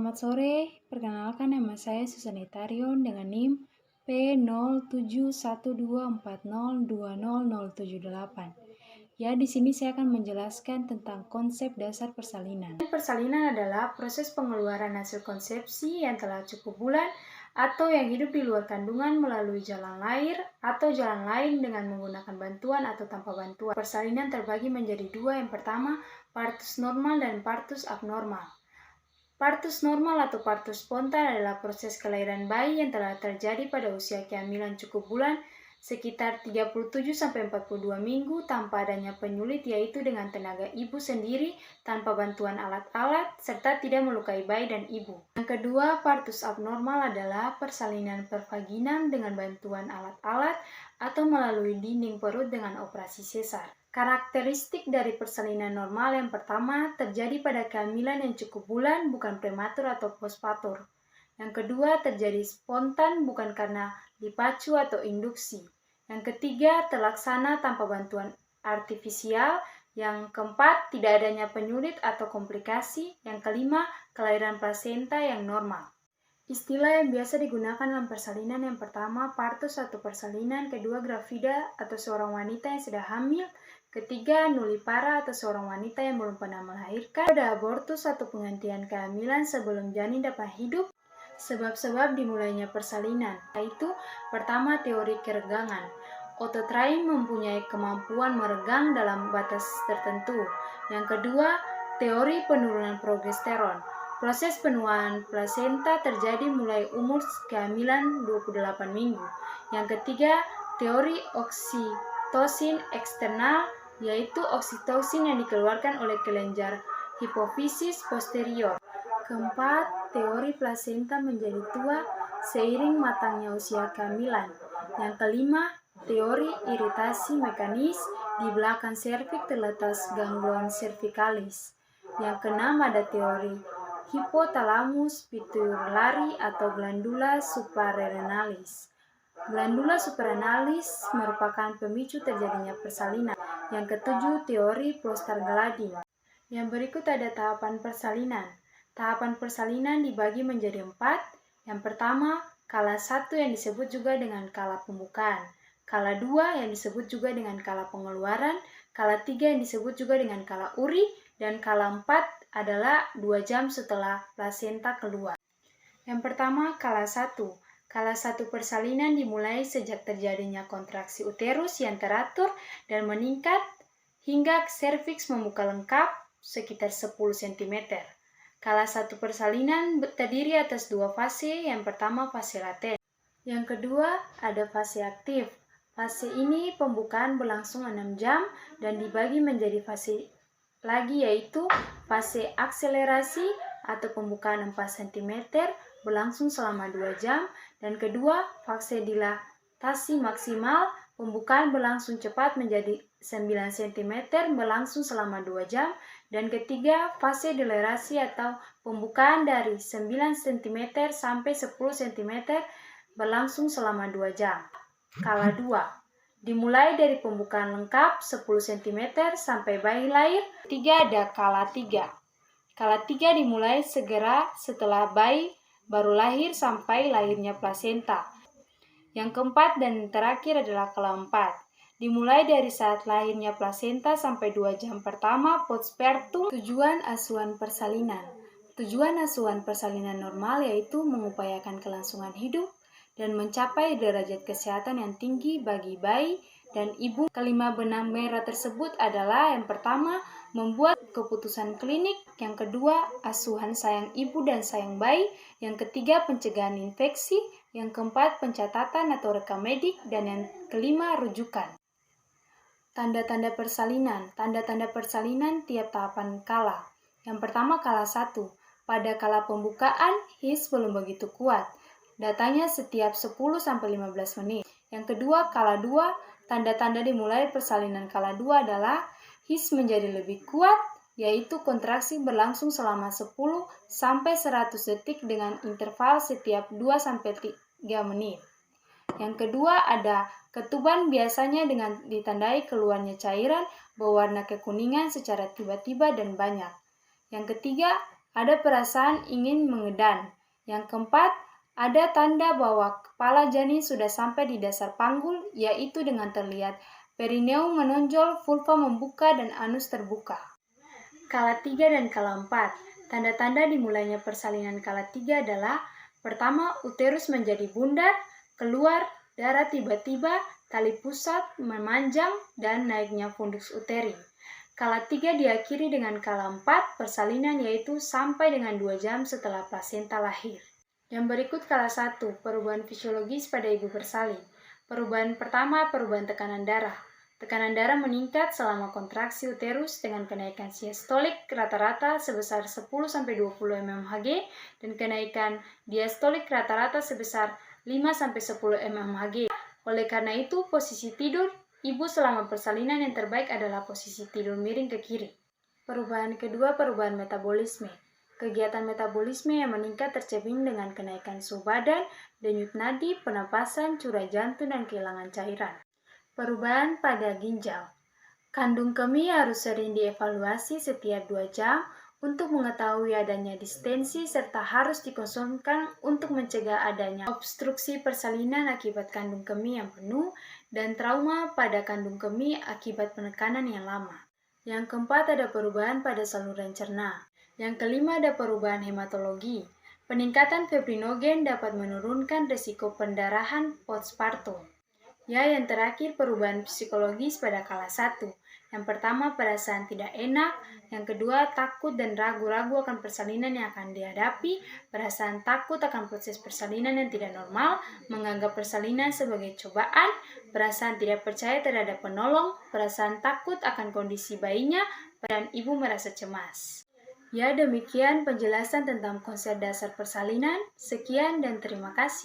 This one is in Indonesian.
Selamat sore, perkenalkan nama saya Susan Tarion dengan NIM P071240200708. Ya, di sini saya akan menjelaskan tentang konsep dasar persalinan. Persalinan adalah proses pengeluaran hasil konsepsi yang telah cukup bulan atau yang hidup di luar kandungan melalui jalan lahir atau jalan lain dengan menggunakan bantuan atau tanpa bantuan. Persalinan terbagi menjadi dua, yang pertama partus normal dan partus abnormal. Partus normal atau partus spontan adalah proses kelahiran bayi yang telah terjadi pada usia kehamilan cukup bulan sekitar 37-42 minggu tanpa adanya penyulit, yaitu dengan tenaga ibu sendiri tanpa bantuan alat-alat serta tidak melukai bayi dan ibu. Yang kedua, partus abnormal adalah persalinan pervaginam dengan bantuan alat-alat atau melalui dinding perut dengan operasi sesar. Karakteristik dari persalinan normal yang pertama terjadi pada kehamilan yang cukup bulan, bukan prematur atau postpartum. Yang kedua, terjadi spontan, bukan karena dipacu atau induksi. Yang ketiga, terlaksana tanpa bantuan artifisial. Yang keempat, tidak adanya penyulit atau komplikasi. Yang kelima, kelahiran plasenta yang normal. Istilah yang biasa digunakan dalam persalinan yang pertama, partus atau persalinan. Kedua, gravida atau seorang wanita yang sedang hamil. Ketiga, nullipara atau seorang wanita yang belum pernah melahirkan. Ada abortus atau penghentian kehamilan sebelum janin dapat hidup. Sebab-sebab dimulainya persalinan, yaitu pertama, teori keregangan. Otot rahim mempunyai kemampuan meregang dalam batas tertentu. Yang kedua, teori penurunan progesteron. Proses penuaan plasenta terjadi mulai umur kehamilan 28 minggu. Yang ketiga, teori oksitosin eksternal, yaitu oksitosin yang dikeluarkan oleh kelenjar hipofisis posterior. Keempat, teori plasenta menjadi tua seiring matangnya usia kehamilan. Yang kelima, teori iritasi mekanis, di belakang serviks terletak ganglion cervicalis. Yang keenam, ada teori hipotalamus pituitary atau glandula suprarenalis. Glandula suprarenalis merupakan pemicu terjadinya persalinan. Yang ketujuh, teori prostaglandin. Yang berikut ada tahapan persalinan. Tahapan persalinan dibagi menjadi 4. Yang pertama, kala 1 yang disebut juga dengan kala pembukaan. Kala 2 yang disebut juga dengan kala pengeluaran. Kala 3 yang disebut juga dengan kala uri. Dan kala 4 adalah 2 jam setelah plasenta keluar. Yang pertama, kala 1. Kala 1 persalinan dimulai sejak terjadinya kontraksi uterus yang teratur dan meningkat hingga serviks membuka lengkap sekitar 10 cm. Kala 1 persalinan terdiri atas 2 fase. Yang pertama, fase laten. Yang kedua, ada fase aktif. Fase ini pembukaan berlangsung 6 jam dan dibagi menjadi fase lagi, yaitu fase akselerasi atau pembukaan 4 cm berlangsung selama 2 jam. Dan kedua, fase dilatasi maksimal, pembukaan berlangsung cepat menjadi 9 cm berlangsung selama 2 jam. Dan ketiga, fase delerasi atau pembukaan dari 9 cm sampai 10 cm berlangsung selama 2 jam. Kala 2 dimulai dari pembukaan lengkap 10 cm sampai bayi lahir. 3, ada kala 3. Kala 3 dimulai segera setelah bayi baru lahir sampai lahirnya plasenta. Yang keempat dan terakhir adalah kala 4. Dimulai dari saat lahirnya plasenta sampai 2 jam pertama postpartum. Tujuan asuhan persalinan. Tujuan asuhan persalinan normal yaitu mengupayakan kelangsungan hidup dan mencapai derajat kesehatan yang tinggi bagi bayi dan ibu. Kelima benang merah tersebut adalah yang pertama, membuat keputusan klinik. Yang kedua, asuhan sayang ibu dan sayang bayi. Yang ketiga, pencegahan infeksi. Yang keempat, pencatatan atau rekam medik. Dan yang kelima, rujukan. Tanda-tanda persalinan. Tanda-tanda persalinan tiap tahapan kala. Yang pertama, kala 1. Pada kala pembukaan, his belum begitu kuat. Datanya setiap 10-15 menit. Yang kedua, kala 2. Tanda-tanda dimulai persalinan kala 2 adalah his menjadi lebih kuat, yaitu kontraksi berlangsung selama 10-100 detik dengan interval setiap 2-3 menit. Yang kedua, ada ketuban, biasanya dengan ditandai keluarnya cairan berwarna kekuningan secara tiba-tiba dan banyak. Yang ketiga, ada perasaan ingin mengedan. Yang keempat, ada tanda bahwa kepala janin sudah sampai di dasar panggul, yaitu dengan terlihat perineum menonjol, vulva membuka, dan anus terbuka. Kala 3 dan kala 4. Tanda-tanda dimulainya persalinan kala 3 adalah: pertama, uterus menjadi bundar, keluar darah tiba-tiba, tali pusat memanjang, dan naiknya fundus uteri. Kala 3 diakhiri dengan kala 4 persalinan, yaitu sampai dengan 2 jam setelah plasenta lahir. Yang berikut kala 1, perubahan fisiologis pada ibu bersalin. Perubahan pertama, perubahan tekanan darah. Tekanan darah meningkat selama kontraksi uterus dengan kenaikan sistolik rata-rata sebesar 10-20 mmHg dan kenaikan diastolik rata-rata sebesar 5-10 mmHg. Oleh karena itu, posisi tidur ibu selama persalinan yang terbaik adalah posisi tidur miring ke kiri. Perubahan kedua, perubahan metabolisme. Kegiatan metabolisme yang meningkat tercermin dengan kenaikan suhu badan, denyut nadi, penapasan, curah jantung, dan kehilangan cairan. Perubahan pada ginjal. Kandung kemih harus sering dievaluasi setiap 2 jam untuk mengetahui adanya distensi serta harus dikosongkan untuk mencegah adanya obstruksi persalinan akibat kandung kemih yang penuh dan trauma pada kandung kemih akibat penekanan yang lama. Yang keempat, ada perubahan pada saluran cerna. Yang kelima, ada perubahan hematologi. Peningkatan fibrinogen dapat menurunkan risiko pendarahan postpartum. Yang terakhir, perubahan psikologis pada kala 1. Yang pertama, perasaan tidak enak. Yang kedua, takut dan ragu-ragu akan persalinan yang akan dihadapi. Perasaan takut akan proses persalinan yang tidak normal, menganggap persalinan sebagai cobaan, perasaan tidak percaya terhadap penolong, perasaan takut akan kondisi bayinya, dan ibu merasa cemas. Ya, demikian penjelasan tentang konsep dasar persalinan. Sekian dan terima kasih.